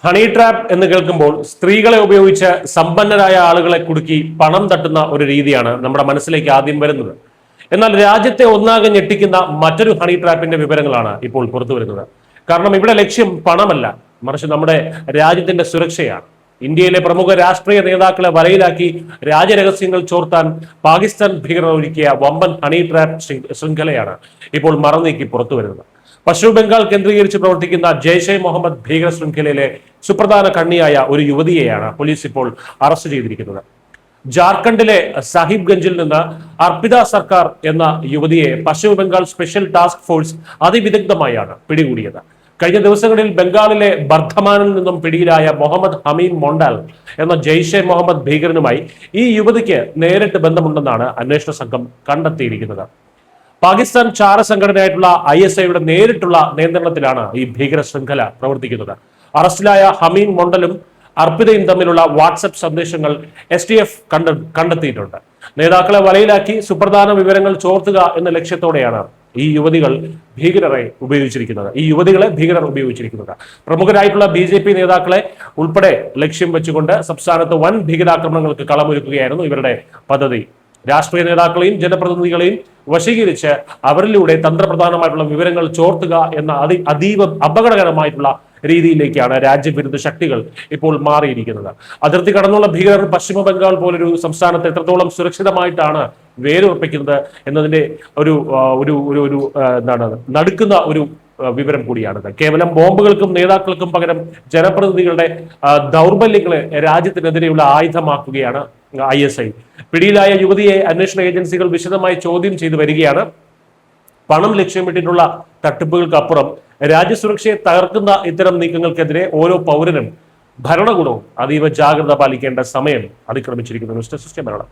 Honey trap എന്ന് കേൾക്കുമ്പോൾ സ്ത്രീകളെ ഉപയോഗിച്ച് സമ്പന്നരായ ആളുകളെ കുടുക്കി പണം തട്ടുന്ന ഒരു രീതിയാണ് നമ്മുടെ മനസ്സിലേക്ക് ആദ്യം വരുന്നത്. എന്നാൽ രാജ്യത്തെ ഒന്നാകെ ഞെട്ടിക്കുന്ന മറ്റൊരു ഹണി ട്രാപ്പിന്റെ വിവരങ്ങളാണ് ഇപ്പോൾ പുറത്തു വരുന്നത്. കാരണം ഇവിടെ ലക്ഷ്യം പണമല്ല, മറിച്ച് നമ്മുടെ രാജ്യത്തിന്റെ സുരക്ഷയാണ്. ഇന്ത്യയിലെ പ്രമുഖ രാഷ്ട്രീയ നേതാക്കളെ വലയിലാക്കി രാജ്യരഹസ്യങ്ങൾ ചോർത്താൻ പാകിസ്ഥാൻ ഭീകരർ ഒരുക്കിയ വമ്പൻ ഹണി ട്രാപ്പ് ശൃംഖലയാണ് ഇപ്പോൾ മറനീക്കി പുറത്തു വരുന്നത്. പശ്ചിമ ബംഗാൾ കേന്ദ്രീകരിച്ച് പ്രവർത്തിക്കുന്ന ജെയ്ഷെ മുഹമ്മദ് ഭീകര ശൃംഖലയിലെ സുപ്രധാന കണ്ണിയായ ഒരു യുവതിയെയാണ് പോലീസ് ഇപ്പോൾ അറസ്റ്റ് ചെയ്തിരിക്കുന്നത്. ജാർഖണ്ഡിലെ സാഹിബ്ഗഞ്ചിൽ നിന്ന് അർപ്പിത സർക്കാർ എന്ന യുവതിയെ പശ്ചിമ ബംഗാൾ സ്പെഷ്യൽ ടാസ്ക് ഫോഴ്സ് അതിവിദഗ്ധമായാണ് പിടികൂടിയത്. കഴിഞ്ഞ ദിവസങ്ങളിൽ ബംഗാളിലെ ബർദ്ധമാനിൽ നിന്നും പിടിയിലായ മുഹമ്മദ് ഹമീൻ മൊണ്ടാൽ എന്ന ജെയ്ഷെ മുഹമ്മദ് ഭീകരനുമായി ഈ യുവതിക്ക് നേരിട്ട് ബന്ധമുണ്ടെന്നാണ് അന്വേഷണ സംഘം കണ്ടെത്തിയിരിക്കുന്നത്. പാകിസ്ഥാൻ ചാര സംഘടനയായിട്ടുള്ള ISIയുടെ നേരിട്ടുള്ള നിയന്ത്രണത്തിലാണ് ഈ ഭീകര ശൃംഖല പ്രവർത്തിക്കുന്നത്. അറസ്റ്റിലായ ഹമീൻ മൊണ്ടലും അർപ്പിതയും തമ്മിലുള്ള വാട്സപ്പ് സന്ദേശങ്ങൾ STF കണ്ടെത്തിയിട്ടുണ്ട്. നേതാക്കളെ വലയിലാക്കി സുപ്രധാന വിവരങ്ങൾ ചോർത്തുക എന്ന ലക്ഷ്യത്തോടെയാണ് ഈ യുവതികളെ ഭീകരർ ഉപയോഗിച്ചിരിക്കുന്നത്. പ്രമുഖരായിട്ടുള്ള BJP നേതാക്കളെ ഉൾപ്പെടെ ലക്ഷ്യം വെച്ചുകൊണ്ട് സംസ്ഥാനത്ത് വൻ ഭീകരാക്രമണങ്ങൾക്ക് കളമൊരുക്കുകയായിരുന്നു ഇവരുടെ പദ്ധതി. രാഷ്ട്രീയ നേതാക്കളെയും ജനപ്രതിനിധികളെയും വശീകരിച്ച് അവരിലൂടെ തന്ത്രപ്രധാനമായിട്ടുള്ള വിവരങ്ങൾ ചോർത്തുക എന്ന അതീവ അപകടകരമായിട്ടുള്ള രീതിയിലേക്കാണ് രാജ്യവിരുദ്ധ ശക്തികൾ ഇപ്പോൾ മാറിയിരിക്കുന്നത്. അതിർത്തി കടന്നുള്ള ഭീകരർ പശ്ചിമ ബംഗാൾ പോലൊരു സംസ്ഥാനത്ത് എത്രത്തോളം സുരക്ഷിതമായിട്ടാണ് വേരുറപ്പിക്കുന്നത് എന്നതിന്റെ ഒരു എന്താണ് നടുക്കുന്ന ഒരു വിവരം കൂടിയാണിത്. കേവലം ബോംബുകൾക്കും നേതാക്കൾക്കും പകരം ജനപ്രതിനിധികളുടെ ദൗർബല്യങ്ങളെ രാജ്യത്തിനെതിരെയുള്ള ആയുധമാക്കുകയാണ് ISI. പിടിയിലായ യുവതിയെ അന്വേഷണ ഏജൻസികൾ വിശദമായി ചോദ്യം ചെയ്തു വരികയാണ്. പണം ലക്ഷ്യമിട്ടിട്ടുള്ള തട്ടിപ്പുകൾക്കപ്പുറം രാജ്യസുരക്ഷയെ തകർക്കുന്ന ഇത്തരം നീക്കങ്ങൾക്കെതിരെ ഓരോ പൗരനും ഭരണകൂടവും അതീവ ജാഗ്രത പാലിക്കേണ്ട സമയം അതിക്രമിച്ചിരിക്കുന്നു. News desk Malayalam.